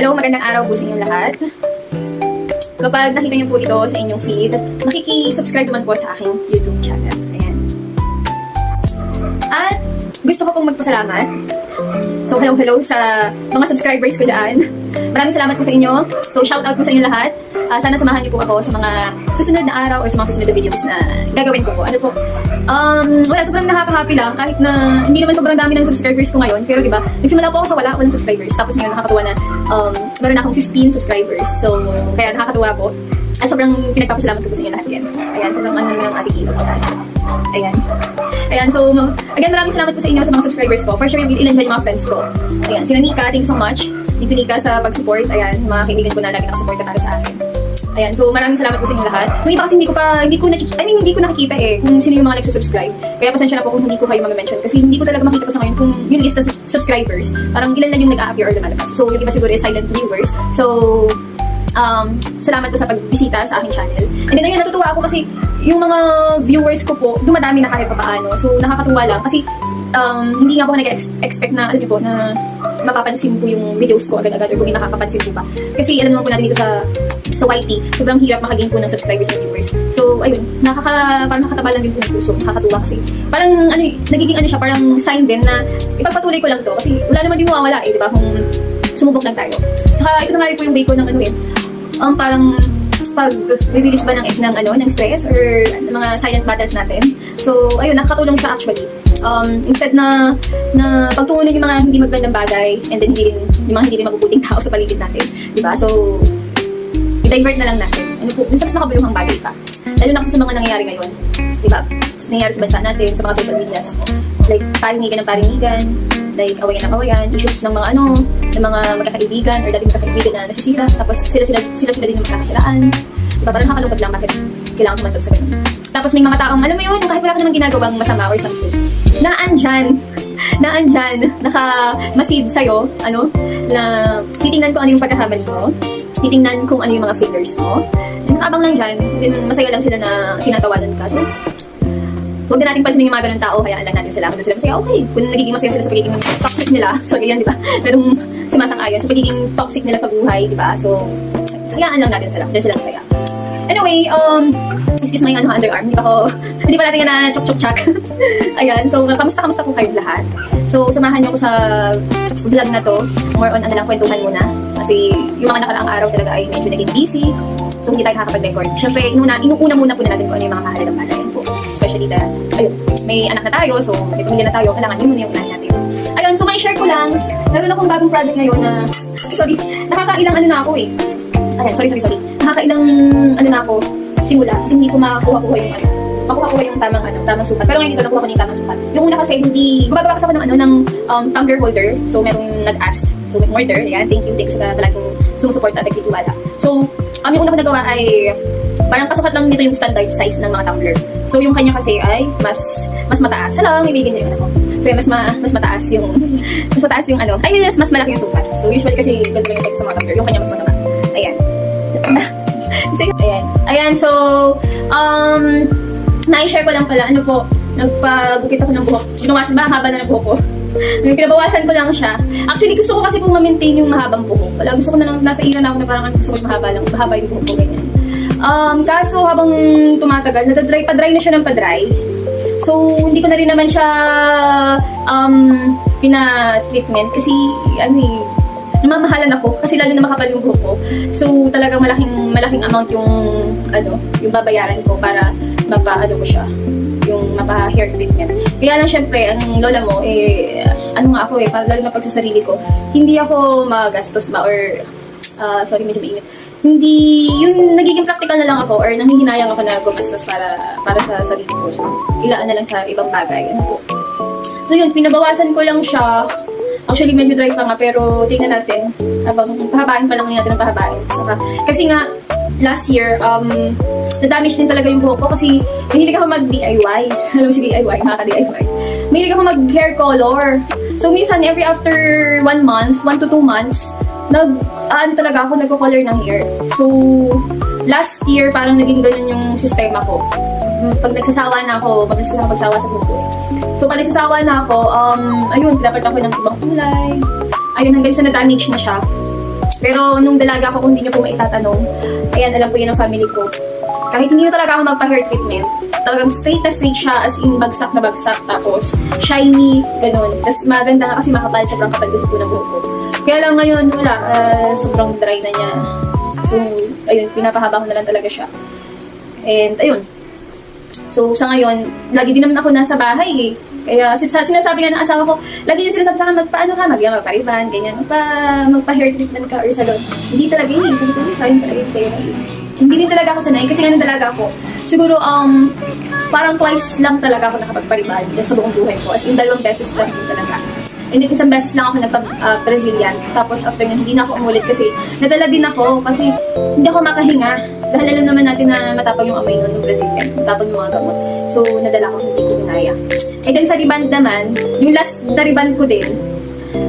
Hello, magandang araw po sa inyong lahat. Kapag nakita niyo po ito sa inyong feed, makiki-subscribe naman po sa aking YouTube channel. Ayan. At gusto ko pong magpasalamat. So, hello sa mga subscribers ko dyan. Maraming salamat po sa inyo. So, shout out po sa inyo lahat. Sana samahan niyo po ako sa mga susunod na araw o sa mga susunod na videos na gagawin ko po. Ano po? Wala, sobrang nakaka-happy lang kahit na hindi naman sobrang dami ng subscribers ko ngayon. Pero diba, nagsimula po ako sa walang subscribers. Tapos ngayon nakakatuwa na meron na akong 15 subscribers. So, kaya nakakatuwa po. At sobrang pinagpapasalamat ko po sa inyo lahat yan. Ayan, sobrang ano ng ating ilog. Ayan. Ayan, so, again, maraming salamat po sa inyo sa mga subscribers ko. For sure, yung ilan dyan yung mga friends ko. Ayan, sila Nika, thank you so much. Dito Nika sa pag-support. Ayan, mga kaibigan ko na lagi nakasupport para sa akin. Ayan, so maraming salamat po sa inyo lahat. Yung iba kasi hindi ko nakikita kung sino yung mga nagsusubscribe. Kaya pasensya na po kung hindi ko kayo ma-mention kasi hindi ko talaga makita po sa ngayon kung yung list ng subscribers. Parang ilan lang yung nag-a-appear or lumalabas. So yung iba siguro is silent viewers. So, salamat po sa pagbisita sa aking channel. And then ayun, natutuwa ako kasi yung mga viewers ko po, dumadami na kahit papaano. So nakakatuwa lang kasi hindi nga po nag-expect na, alam niyo po, na mapapansin po yung videos ko agad-agad or kung may makakapansin po pa. Kasi alam naman po natin dito sa YT, sobrang hirap makagain po ng subscribers and viewers. So, ayun, parang nakataba lang din po ng puso, nakakatuwa kasi parang, nagiging siya, parang sign din na ipagpatuloy ko lang to kasi wala naman din mawawala di ba, kung sumubok lang tayo. Saka, ito na nga rin po yung way ko ng parang pag-release ba ng stress or mga silent battles natin. So, ayun, nakakatulong siya actually. Instead na pagtungunin yung mga hindi magandang bagay and then yung mga hindi rin mabubuting tao sa paligid natin. Diba? So, i-divert na lang natin. Minsan mas makabuluhang bagay pa. Lalo na kasi sa mga nangyayari ngayon. Diba? Nangyayari sa bansa natin, sa mga social medias. Like, parinigan ng parinigan, like, awayan ng awayan, issues ng mga ng mga magkakaibigan or dating magkakaibigan na nasisira. Tapos sila din yung magkakasilaan. Diba? Parang nakakalungkot lang bakit kailangan kumantog sa ganun. Tapos may mga taong, alam mo yun, kahit wala ka namang ginagawang masama or something, naandyan, nakamasid sa'yo, na titingnan kung ano yung pagkakamali mo, titingnan kung ano yung mga failures mo, and nakabang lang dyan, din masaya lang sila na tinatawanan ka. So, huwag na natin pansinin yung mga ganun tao, hayaan lang natin sila. Kung sila masaya, okay. Kung nagiging masaya sila sa pagiging toxic nila, so yan, di ba? Merong sumasang-ayon sa pagiging toxic nila sa buhay, di ba? So, hayaan lang natin sila. Diyan sila masaya. Anyway, excuse my underarm. Hindi pa natin nga na chok-chok-chak. Ayan, so, kamusta po kayo lahat? So, samahan niyo ako sa vlog na to. More on kwentuhan muna. Kasi yung mga nakaraang araw talaga ay medyo naging busy. So, hindi tayo nakakapag-record. Siyempre, inuuna muna po natin kung ano yung mga mahalagang bagay po. Especially that, ayun, may anak na tayo, so may pamilya na tayo, kailangan yun muna yung unahin natin. Ayun, so may share ko lang. Meron akong bagong project ngayon na, sorry, nakakailang na ako eh. Ayan, sorry. Nakakailang na ako, simula. Kasi hindi ko makuha yung tamang sukat. Pero ngayon dito nakuha ko na yung tamang sukat. Yung una kasi gumagawa kasi ako ng tumbler holder. So, merong nag-ask. So, with order, ayan, thank you sa palaging sumusuporta at nagtitiwala. So, yung una ko nagawa ay parang kasukat lang nito yung standard size ng mga tumbler. So, yung kanya kasi ay mas mataas. May bigyan din ako. So, mas mataas yung mas malaki yung sukat. So, usually kasi ganito lang yung size sa mga tumbler. Yung kanya mas matama. Ayan. Ayan, so, na-share ko lang pala, nagpabukit ako ng buhok. Haba na ng buhok ko. Pinabawasan ko lang siya. Actually, gusto ko kasi pong ma-maintain yung mahabang buhok. Gusto ko na nasa era na ako na parang gusto ko yung mahaba yung buhok ko, ganyan. Kaso habang tumatagal, padry na siya ng padry. So, hindi ko na rin naman siya pina-treatment kasi, namamahalan ako kasi lalo na makapal yung buhok ko. So, talagang malaking amount yung babayaran ko para mapa-hair treatment. Kaya lang syempre, ang lola mo, lalo na pag sa sarili ko, hindi ako magastos ba or, sorry, medyo mainit. Hindi, yung nagiging practical na lang ako or nanghihinayang ako na gumastos para sa sarili ko. So, ilaan na lang sa ibang bagay. So yun, pinabawasan ko lang siya. Actually, medyo dry pa nga, pero tingnan natin. Habang pahabain pa lang natin ang pahabain. Kasi nga, last year, na-damage din talaga yung buhok ko kasi mahilig ako mag-DIY. Alam mo si DIY, nakaka-DIY. Mahilig ako mag-hair color. So, minsan, every after 1 month, 1 to 2 months, talaga ako nagko-color ng hair. So, last year, parang naging ganun yung sistema ko. Pag nagsasawa na ako, pagsasawa sa buhok ko. So, pag nagsasawa na ako, ayun, pinapat ako ng ibang kulay. Ayun, hanggang sa na-damage na siya. Pero nung dalaga ako, kung hindi nyo po maitatanong, ayan, alam po yun ang family ko. Kahit hindi na talaga ako magpa-hair treatment, talagang straight na straight siya, as in bagsak na bagsak, tapos shiny, ganun. Tapos maganda nga kasi makapal, sobrang kapal kasi po ng buhok ko. Kaya lang ngayon, wala, sobrang dry na niya. So, ayun, pinapahaba ko na lang talaga siya. And, ayun. So, sa ngayon, lagi din naman ako nasa bahay eh. Kaya, sinasabi nga ng asawa ko, lagi niya sinasabi sa akin, magpaano ka, magpa-riban, ganyan, magpa-hair treatment ka or salon. Hindi talaga eh, sabi ko, sayang talaga yung pera eh. Hindi rin talaga ako sanay, kasi nga talaga ako, siguro, parang twice lang talaga ako nakapagpariban sa buong buhay ko. As in, 2 beses lang din talaga. And then, isang beses lang ako nagpa-Brazilian. Tapos, after nun, hindi na ako umulit kasi nadala din ako kasi hindi ako makahinga. Dahil alam naman natin na matapang yung amoy nun ng Brazilian. Matapang yung mga gamot. So, nadala ko, hindi ko kinaya. And then, sa riband naman, yung last na riband ko din,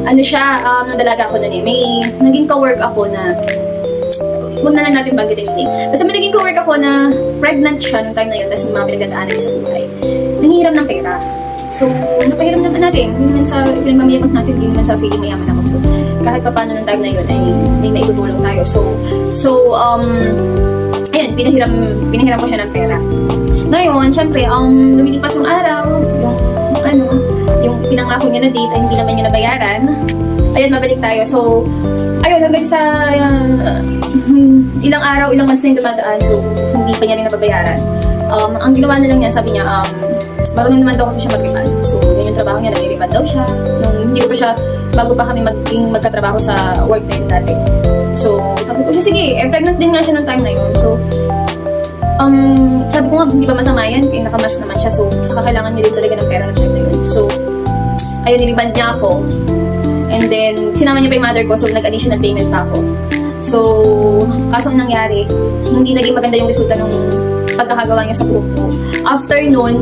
ano siya, nadalaga ako nun eh. May naging ka-work ako na, huwag na lang natin banggitin yung name. Basta may naging ka-work ako na pregnant siya nung time na yun, tapos may mga pinagdadaanan niya sa buhay. Nangihiram ng pera. So, napahiram naman natin. Hindi naman sa pinagmamayaman natin, hindi naman sa feeling mayaman ako. So, kahit pa paano nung time na yun, ay may naitutulong tayo. So, ayun, pinahiram ko siya ng pera. Ngayon, syempre, lumilipas yung araw, yung pinangako niya na date, ay hindi naman niya nabayaran. Ayun, mabalik tayo. So, ayun, hanggang sa ilang araw, ilang months na yung dumadaan, so, hindi pa niya rin nababayaran. Ang ginawa na lang niya, sabi niya, marunong naman daw kasi siya mag-riband. So, yun yung trabaho niya, nag-riband daw siya. Nung hindi ko pa siya, bago pa kami magkatrabaho sa work na yun dati. So, sabi ko siya, sige, pregnant din nga siya ng time na yun. So, sabi ko nga, hindi ba masama yan? Kaya nakamas naman siya. So, saka kailangan niya din talaga ng pera ng time na yun. So, ayun, niriband niya ako. And then, sinama niya pa yung mother ko, so nag-additional payment pa ako. So, kaso ang nangyari, hindi naging maganda yung resulta ng pagkakagawa niya sa buhok ko. After nun,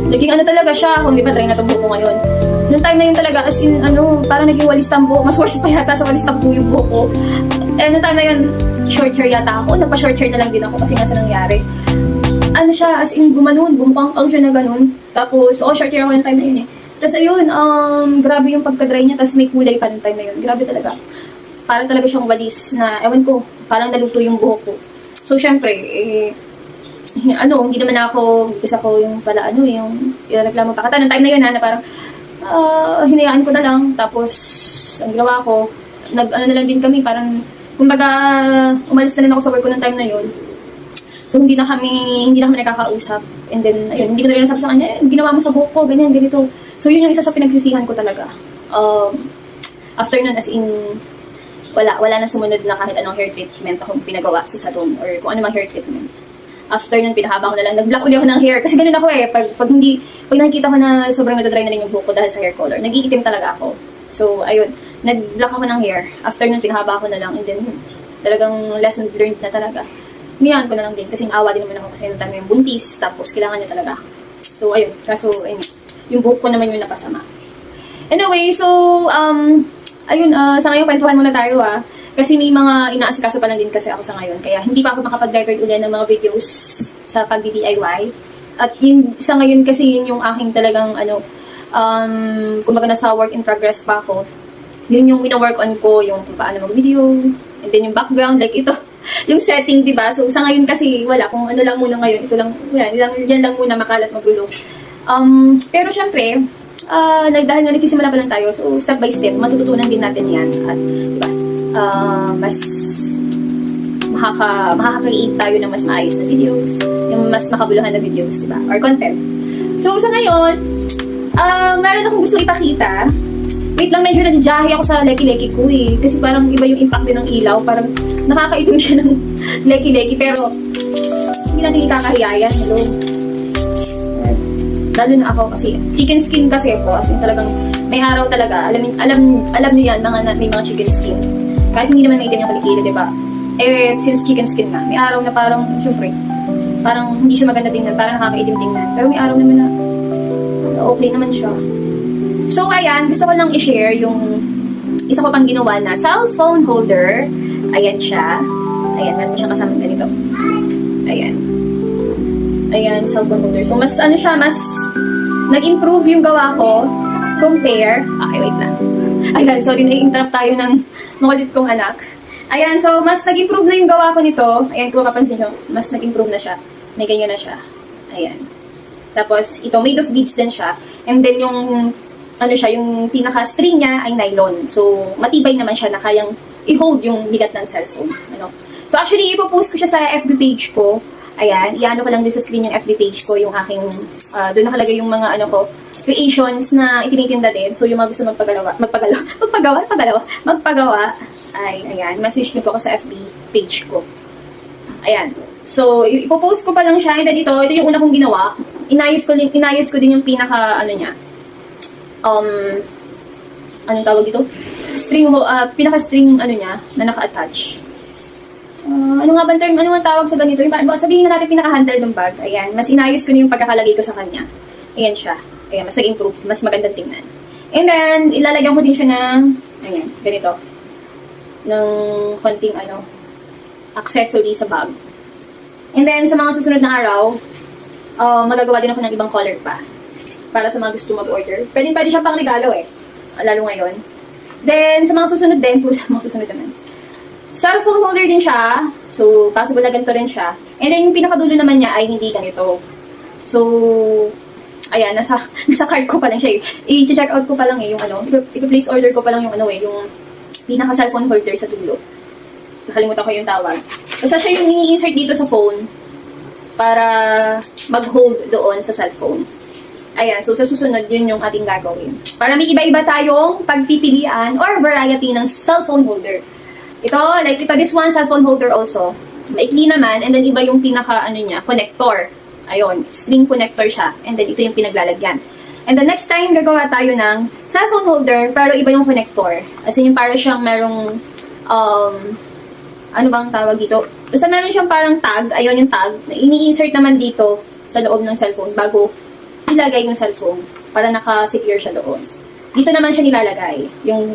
naging ano talaga siya, kung di pa try na itong buhok ko ngayon. Noong time na yun talaga, as in, parang naging walis tambo. Mas worse pa yata sa walis tambo yung buhok ko. Noong time na yun, short hair yata ako. Nagpa-short hair na lang din ako kasi nga sa nangyari. Ano siya, as in, gumanon, bumukang siya na ganun. Tapos, short hair ako yung time na yun eh. Tapos ayun, grabe yung pagka-dry niya, tapos may kulay pa ng time na yun. Grabe talaga. Parang talaga siyang walis na, ewan ko, parang naluto yung buhok ko. So, syempre, hindi naman ako, isa ko yung pala, yung reklamo pa. Kata, ng time na yun, na parang, hinayaan ko na lang. Tapos, ang ginawa ko, na lang din kami, parang, kumbaga, umalis na rin ako sa work ko ng time na yun. So, hindi na kami nakakausap. And then, ayun, hindi ko na rin nasabi sa kanya, ginawa mo sa buhok ko, ganyan, ganito. So, yun yung isa sa pinagsisihan ko talaga. After nun, as in, wala na sumunod na kahit anong hair treatment akong pinagawa sa salon or kung ano mang hair treatment. After nun, pinahaba ko na lang. Nag-block uli ako ng hair. Kasi ganun ako eh. Pag nakikita ko na sobrang nadadry na rin yung buhok ko dahil sa hair color, nag-iitim talaga ako. So, ayun. Nag-block ako ng hair. After nun, pinahaba ko na lang. And then, talagang lesson learned na talaga. Umiyakan ko na lang din. Kasi naawa din naman ako kasi yung time yung buntis. Tapos, kailangan niya talaga. So, ayun. Kaso, ayun. Yung buhok ko naman yung napasama. Anyway, so, ayun, sa ngayon, kwentuhan muna tayo Kasi may mga inaasikaso pa lang din kasi ako sa ngayon. Kaya hindi pa ako makapag-record ulit ng mga videos sa pag-DIY. At yun, sa ngayon kasi yun yung aking talagang, kumbaga nasa work in progress pa ako. Yun yung wina-work on ko, yung kung paano mag-video. And then yung background, like ito, yung setting, diba? So sa ngayon kasi, wala. Kung ano lang muna ngayon, ito lang, yan lang muna makalat magulo. Pero syempre, dahil nga nagsisimula pa lang tayo, so step by step, matututunan din natin yan. At, diba, mas makaka-create tayo ng mas maayos na videos, yung mas makabuluhan na videos, diba? Or content. So, sa ngayon, meron akong gusto ipakita. Wait lang, medyo nadyahe ako sa leki-leki ko eh. Kasi parang iba yung impact din ng ilaw. Parang nakakaitim siya ng leki-leki. Pero, hindi natin ikakahiya yan. Hello. Lalo na ako kasi chicken skin kasi po. Kasi talagang may araw talaga. Alam niyo yan, may mga chicken skin. Kahit hindi naman may itim yung kalikili, diba? Since chicken skin nga, may araw na parang, syempre, parang hindi siya maganda tingnan, parang nakakaitim tingnan. Pero may araw naman na okay naman siya. So, ayan, gusto ko lang i-share yung isa ko pang ginawa na cellphone holder. Ayan siya. Ayan, meron siya kasama ganito. Ayan. Ayan, cellphone holder. So, mas nag-improve yung gawa ko compare. Okay, wait lang. Ayan, sorry, na-interrupt tayo ng makulit kong anak. Ayan, so mas nag-improve na yung gawa ko nito. Ayan, kung mapapansin nyo, mas nag-improve na siya. May ganyan na siya. Ayan. Tapos, ito, made of beads din siya. And then yung, ano siya, yung pinaka-string niya ay nylon. So, matibay naman siya na kayang i-hold yung bigat ng cellphone. Ano? So, actually, ipopost ko siya sa FB page ko. Ayan, i-ano ko lang din sa screen yung FB page ko, yung aking, doon nakalagay yung mga, ano ko, creations na itinitinda din. So, yung mga gusto magpagawa, ay, ayan, message niyo po ako sa FB page ko. Ayan. So, ipopost ko pa lang siya. Ito dito, ito yung una kong ginawa. Inayos ko din yung pinaka, ano niya, anong tawag dito? Pinaka-string, ano niya, na naka-attach. Ano nga ba term? Ano nga tawag sa ganito? Yung, sabihin na natin pinaka-handle ng bag. Ayan, mas inayos ko na yung pagkakalagay ko sa kanya. Ayan siya. Ayan, mas nag-improve. Mas magandang tingnan. And then, ilalagyan ko din siya ng, ayan, ganito. Ng konting, accessory sa bag. And then, sa mga susunod na araw, magagawa din ako ng ibang color pa. Para sa mga gusto mag-order. Pwede siya pang regalo eh. Lalo ngayon. Then, sa mga susunod din, puro sa mga susunod naman. Cellphone holder din siya. So, possible na ganito rin siya. And then, yung pinakadulo naman niya ay hindi ganito. So, ayan, nasa cart ko pa lang siya. I-check out ko pa lang yung i-place order ko pa lang yung yung pinaka-cellphone holder sa dulo. Nakalimutan ko yung tawag. Basta siya yung ini-insert dito sa phone para mag-hold doon sa cellphone. Ayan, so sa susunod, yun yung ating gagawin. Para may iba-iba tayong pagpipilian or variety ng cellphone holder. Ito, this one, cellphone holder also. Maikli naman, and then iba yung pinaka, connector. Ayun, string connector siya. And then ito yung pinaglalagyan. And the next time, gagawa tayo ng cellphone holder, pero iba yung connector. As in, yung para siyang merong, ano bang tawag dito? Basta meron siyang parang tag, ayun yung tag, na ini-insert naman dito sa loob ng cellphone bago ilagay yung cellphone para naka-secure siya doon. Dito naman siya nilalagay, yung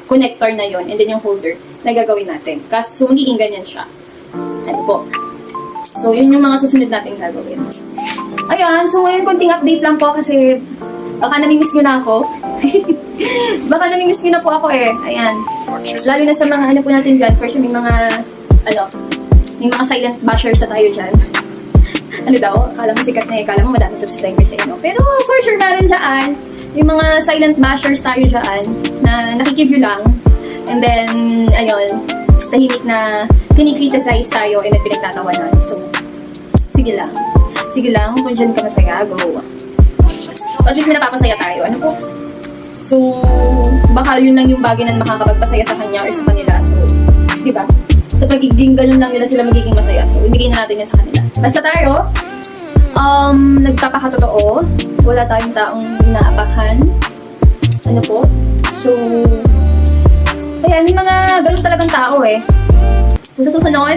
connector na yon, and then yung holder na gagawin natin. So, magiging ganyan siya. Ano po. So, yun yung mga susunod natin gagawin. Ayan, so ngayon konting update lang po kasi baka namimiss nyo na ako. Baka namimiss nyo na po ako eh. Ayan. Lalo na sa mga po natin dyan. First, may mga, may mga silent bashers na tayo dyan. Ano daw? Akala mo sikat na eh. Akala mo madami subscribers sa inyo. Pero for sure meron dyan. Yung mga silent bashers tayo dyan na nakikiview lang. And then, ayun, tahimik na kinikriticize tayo and then pinagtatawanan. So, sige lang. Sige lang, kung dyan ka masaya, go. At least may napapasaya tayo. Ano po? So, baka yun lang yung bagay na makakapagpasaya sa kanya or sa kanila. So, di ba? Sa pagiging ganun lang nila sila magiging masaya. So, ibigay na natin yan sa kanila. Basta tayo, nagpapakatotoo. Wala tayong taong inaapakan. Ano po? So, ayan, may mga ganun talagang tao eh. So, sa susunod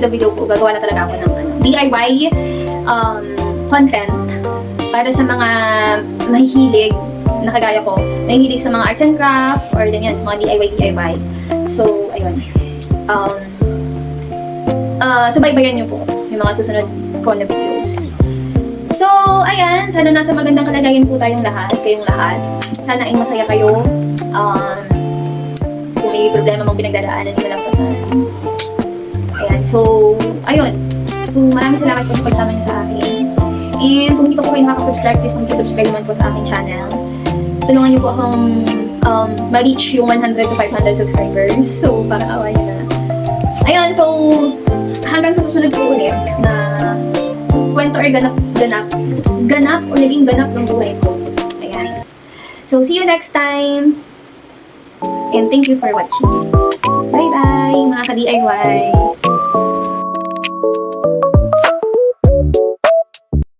na video po, gagawa na talaga ako ng DIY content para sa mga mahihilig na kagaya ko. Mahihilig sa mga arts and craft or ganyan, sa mga DIY. So, ayun. Subaybayan niyo po yung mga susunod ko na videos. So, ayan. Sana nasa magandang kalagayan po tayong lahat, kayong lahat. Sana ay masaya kayo. Kung may problema mong pinagdadaanan, malagpasan. Ayan. So, ayun. So, maraming salamat po sa pagsama niyo sa akin. And kung hindi pa po kayo nakaka-subscribe, please subscribe naman po sa aking channel. Tulungan niyo po akong ma-reach yung 100 to 500 subscribers. So, parang awa niyo na. Ayun. So, hanggang sa susunod po ulit na kwento or ganap o naging ganap ng buhay ko. Ayan. So, see you next time. And thank you for watching. Bye-bye, mga ka-DIY.